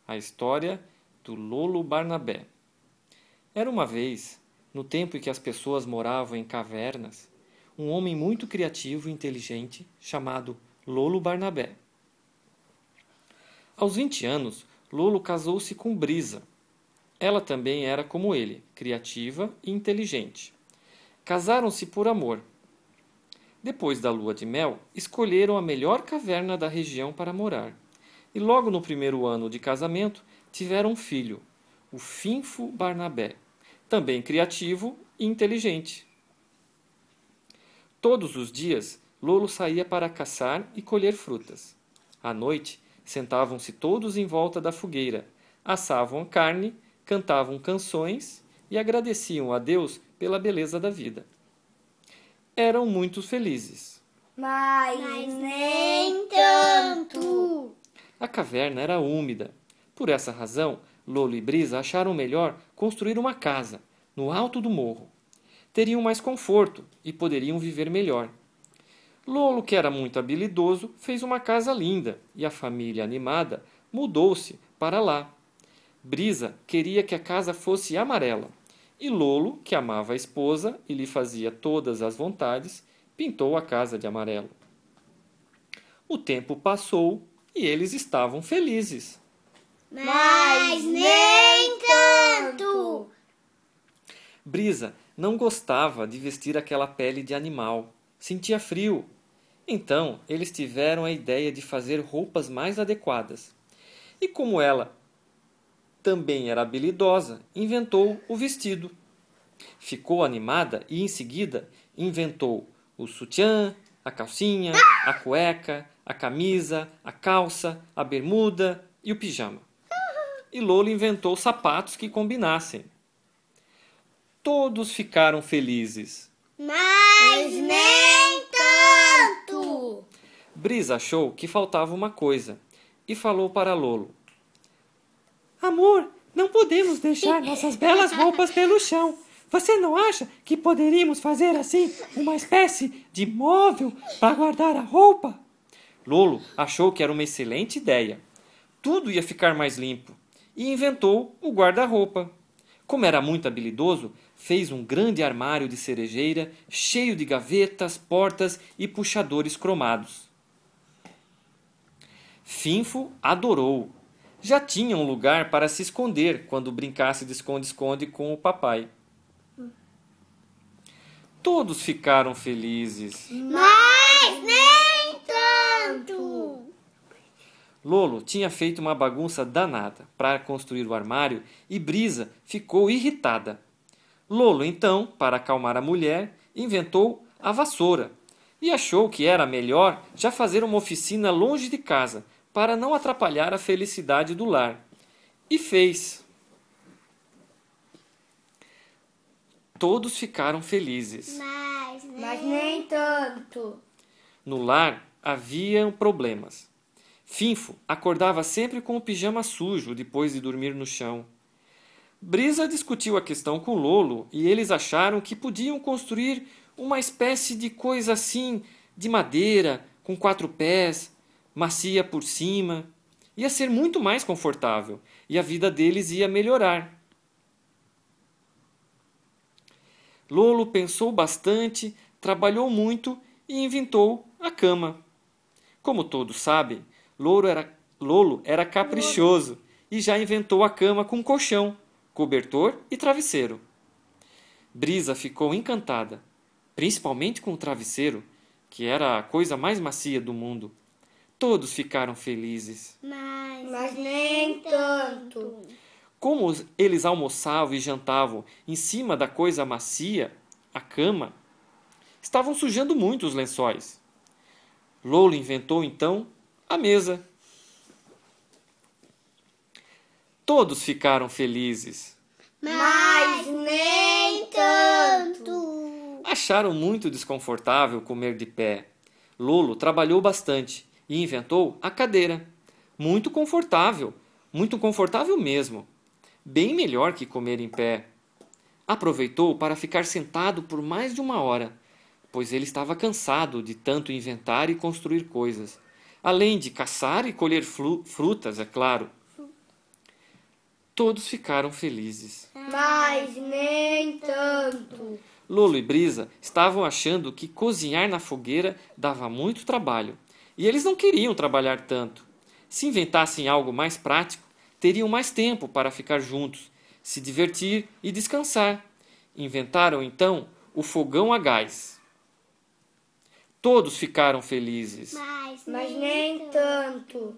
A história do Lolo Barnabé. Era uma vez, no tempo em que as pessoas moravam em cavernas, um homem muito criativo e inteligente chamado Lolo Barnabé. Aos 20 anos, Lolo casou-se com Brisa. Ela também era como ele, criativa e inteligente. Casaram-se por amor. Depois da lua de mel, escolheram a melhor caverna da região para morar. E logo no primeiro ano de casamento, tiveram um filho, o Finfo Barnabé, também criativo e inteligente. Todos os dias, Lolo saía para caçar e colher frutas. À noite, sentavam-se todos em volta da fogueira, assavam carne, cantavam canções e agradeciam a Deus pela beleza da vida. Eram muito felizes. Mas nem tanto. A caverna era úmida. Por essa razão, Lolo e Brisa acharam melhor construir uma casa, no alto do morro. Teriam mais conforto e poderiam viver melhor. Lolo, que era muito habilidoso, fez uma casa linda e a família animada mudou-se para lá. Brisa queria que a casa fosse amarela e Lolo, que amava a esposa e lhe fazia todas as vontades, pintou a casa de amarelo. O tempo passou e eles estavam felizes. Mas nem tanto. Brisa não gostava de vestir aquela pele de animal. Sentia frio. Então, eles tiveram a ideia de fazer roupas mais adequadas. E como ela também era habilidosa, inventou o vestido. Ficou animada e, em seguida, inventou o sutiã, a calcinha, a cueca, a camisa, a calça, a bermuda e o pijama. E Lolo inventou sapatos que combinassem. Todos ficaram felizes. Mas nem tanto. Brisa achou que faltava uma coisa e falou para Lolo: Amor, não podemos deixar nossas belas roupas pelo chão. Você não acha que poderíamos fazer assim uma espécie de móvel para guardar a roupa? Lolo achou que era uma excelente ideia. Tudo ia ficar mais limpo e inventou o guarda-roupa. Como era muito habilidoso, fez um grande armário de cerejeira cheio de gavetas, portas e puxadores cromados. Finfo adorou. Já tinha um lugar para se esconder quando brincasse de esconde-esconde com o papai. Todos ficaram felizes. Mas nem tanto. Lolo tinha feito uma bagunça danada para construir o armário e Brisa ficou irritada. Lolo, então, para acalmar a mulher, inventou a vassoura e achou que era melhor já fazer uma oficina longe de casa para não atrapalhar a felicidade do lar. E fez. Todos ficaram felizes. Mas nem tanto. No lar haviam problemas. Finfo acordava sempre com o pijama sujo depois de dormir no chão. Brisa discutiu a questão com Lolo e eles acharam que podiam construir uma espécie de coisa assim, de madeira, com 4 pés, macia por cima. Ia ser muito mais confortável e a vida deles ia melhorar. Lolo pensou bastante, trabalhou muito e inventou a cama. Como todos sabem, Lolo era caprichoso e já inventou a cama com colchão, cobertor e travesseiro. Brisa ficou encantada, principalmente com o travesseiro, que era a coisa mais macia do mundo. Todos ficaram felizes. Mas nem tanto. Como eles almoçavam e jantavam em cima da coisa macia, a cama, estavam sujando muito os lençóis. Lolo inventou então a mesa. Todos ficaram felizes. Mas nem tanto. Acharam muito desconfortável comer de pé. Lolo trabalhou bastante e inventou a cadeira. Muito confortável mesmo. Bem melhor que comer em pé. Aproveitou para ficar sentado por mais de 1 hora, pois ele estava cansado de tanto inventar e construir coisas, além de caçar e colher frutas, é claro. Todos ficaram felizes. Mas nem tanto. Lolo e Brisa estavam achando que cozinhar na fogueira dava muito trabalho, e eles não queriam trabalhar tanto. Se inventassem algo mais prático, teriam mais tempo para ficar juntos, se divertir e descansar. Inventaram então o fogão a gás. Todos ficaram felizes. Mas nem tanto.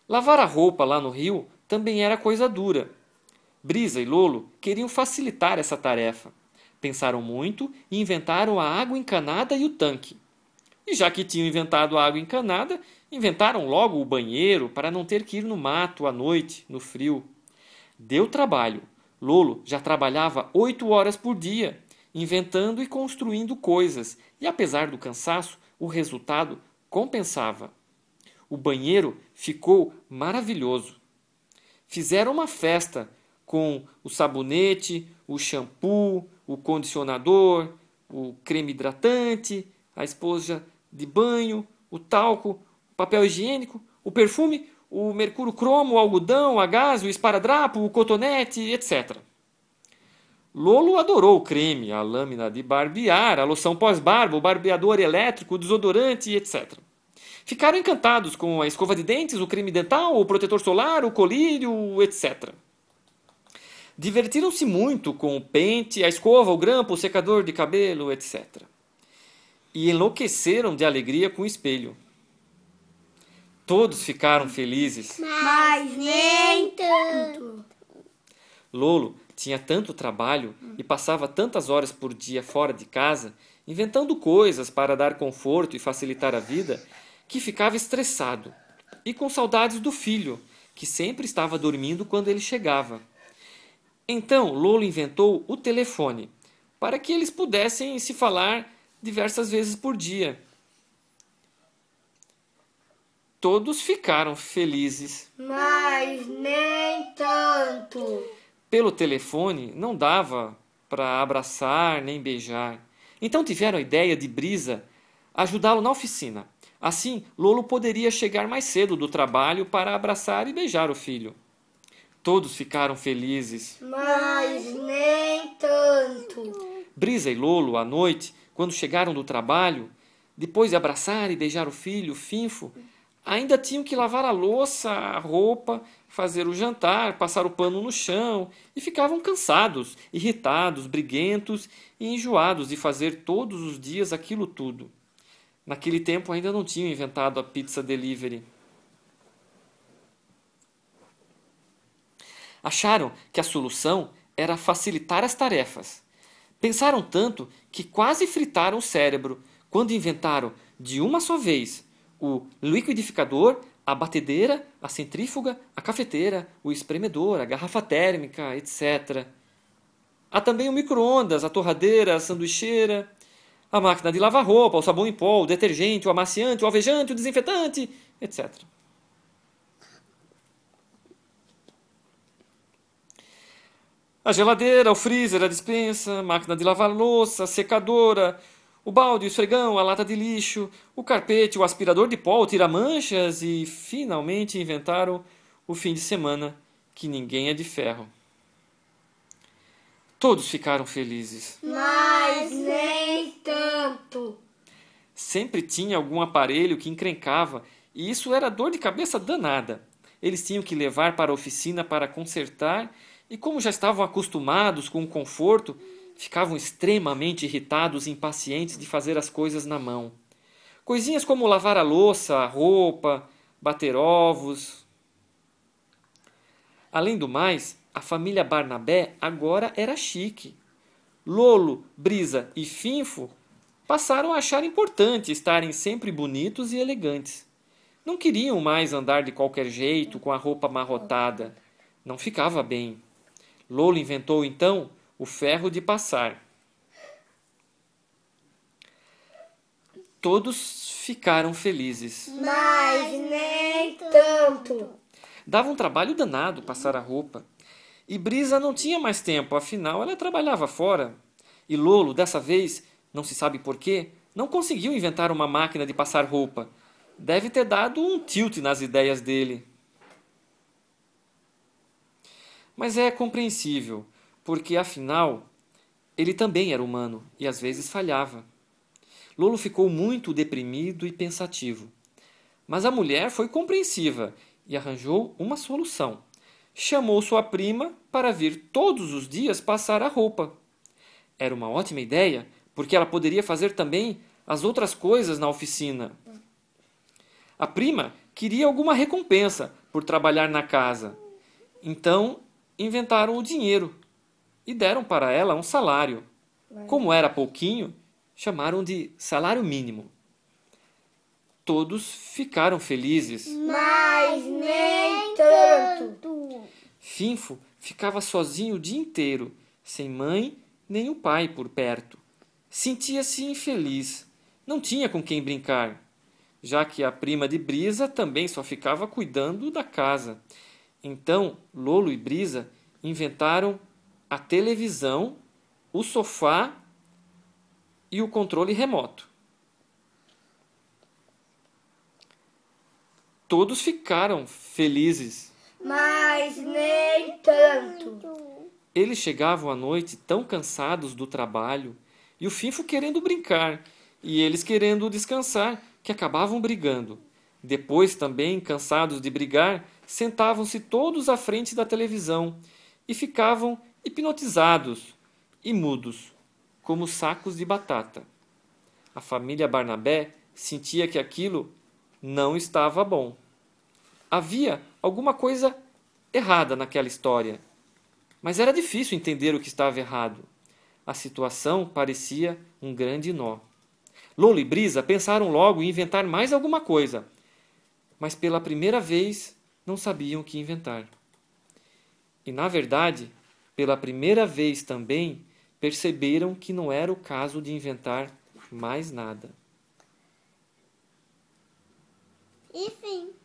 Lavar a roupa lá no rio também era coisa dura. Brisa e Lolo queriam facilitar essa tarefa. Pensaram muito e inventaram a água encanada e o tanque. E já que tinham inventado a água encanada, inventaram logo o banheiro para não ter que ir no mato à noite, no frio. Deu trabalho. Lolo já trabalhava 8 horas por dia, inventando e construindo coisas, e apesar do cansaço, o resultado compensava. O banheiro ficou maravilhoso. Fizeram uma festa com o sabonete, o shampoo, o condicionador, o creme hidratante, a esponja de banho, o talco, o papel higiênico, o perfume, o mercúrio cromo, o algodão, a gás, o esparadrapo, o cotonete, etc. Lolo adorou o creme, a lâmina de barbear, a loção pós-barba, o barbeador elétrico, o desodorante, etc. Ficaram encantados com a escova de dentes, o creme dental, o protetor solar, o colírio, etc. Divertiram-se muito com o pente, a escova, o grampo, o secador de cabelo, etc. E enlouqueceram de alegria com o espelho. Todos ficaram felizes. Mas nem tanto. Lolo tinha tanto trabalho e passava tantas horas por dia fora de casa, inventando coisas para dar conforto e facilitar a vida, que ficava estressado e com saudades do filho, que sempre estava dormindo quando ele chegava. Então Lolo inventou o telefone, para que eles pudessem se falar diversas vezes por dia. Todos ficaram felizes. Mas nem tanto. Pelo telefone não dava para abraçar nem beijar. Então tiveram a ideia de Brisa ajudá-lo na oficina. Assim, Lolo poderia chegar mais cedo do trabalho para abraçar e beijar o filho. Todos ficaram felizes. Mas nem tanto. Brisa e Lolo, à noite, quando chegaram do trabalho, depois de abraçar e beijar o filho, Finfo, ainda tinham que lavar a louça, a roupa, fazer o jantar, passar o pano no chão, e ficavam cansados, irritados, briguentos e enjoados de fazer todos os dias aquilo tudo. Naquele tempo ainda não tinham inventado a pizza delivery. Acharam que a solução era facilitar as tarefas. Pensaram tanto que quase fritaram o cérebro quando inventaram de uma só vez o liquidificador, a batedeira, a centrífuga, a cafeteira, o espremedor, a garrafa térmica, etc. Há também o micro-ondas, a torradeira, a sanduicheira, a máquina de lavar roupa, o sabão em pó, o detergente, o amaciante, o alvejante, o desinfetante, etc. A geladeira, o freezer, a despensa, a máquina de lavar louça, a secadora, o balde, o esfregão, a lata de lixo, o carpete, o aspirador de pó, o tira-manchas e, finalmente, inventaram o fim de semana, que ninguém é de ferro. Todos ficaram felizes. Mas nem tanto. Sempre tinha algum aparelho que encrencava, e isso era dor de cabeça danada. Eles tinham que levar para a oficina para consertar, e como já estavam acostumados com o conforto, ficavam extremamente irritados e impacientes de fazer as coisas na mão. Coisinhas como lavar a louça, a roupa, bater ovos. Além do mais, a família Barnabé agora era chique. Lolo, Brisa e Finfo passaram a achar importante estarem sempre bonitos e elegantes. Não queriam mais andar de qualquer jeito com a roupa amarrotada. Não ficava bem. Lolo inventou então o ferro de passar. Todos ficaram felizes. Mas nem tanto. Dava um trabalho danado passar a roupa. E Brisa não tinha mais tempo, afinal ela trabalhava fora. E Lolo, dessa vez, não se sabe porquê, não conseguiu inventar uma máquina de passar roupa. Deve ter dado um tilt nas ideias dele. Mas é compreensível, porque afinal ele também era humano e às vezes falhava. Lolo ficou muito deprimido e pensativo. Mas a mulher foi compreensiva e arranjou uma solução. Chamou sua prima para vir todos os dias passar a roupa. Era uma ótima ideia, porque ela poderia fazer também as outras coisas na oficina. A prima queria alguma recompensa por trabalhar na casa. Então inventaram o dinheiro e deram para ela um salário. Como era pouquinho, chamaram de salário mínimo. Todos ficaram felizes. Mas nem tanto. Finfo ficava sozinho o dia inteiro, sem mãe nem o pai por perto. Sentia-se infeliz. Não tinha com quem brincar, já que a prima de Brisa também só ficava cuidando da casa. Então, Lolo e Brisa inventaram a televisão, o sofá e o controle remoto. Todos ficaram felizes. Mas nem tanto. Eles chegavam à noite tão cansados do trabalho, e o Finfo querendo brincar, e eles querendo descansar, que acabavam brigando. Depois, também, cansados de brigar, sentavam-se todos à frente da televisão e ficavam hipnotizados e mudos, como sacos de batata. A família Barnabé sentia que aquilo não estava bom. Havia alguma coisa errada naquela história, mas era difícil entender o que estava errado. A situação parecia um grande nó. Lolo e Brisa pensaram logo em inventar mais alguma coisa, mas pela primeira vez não sabiam o que inventar. E, na verdade, pela primeira vez também perceberam que não era o caso de inventar mais nada. E fim.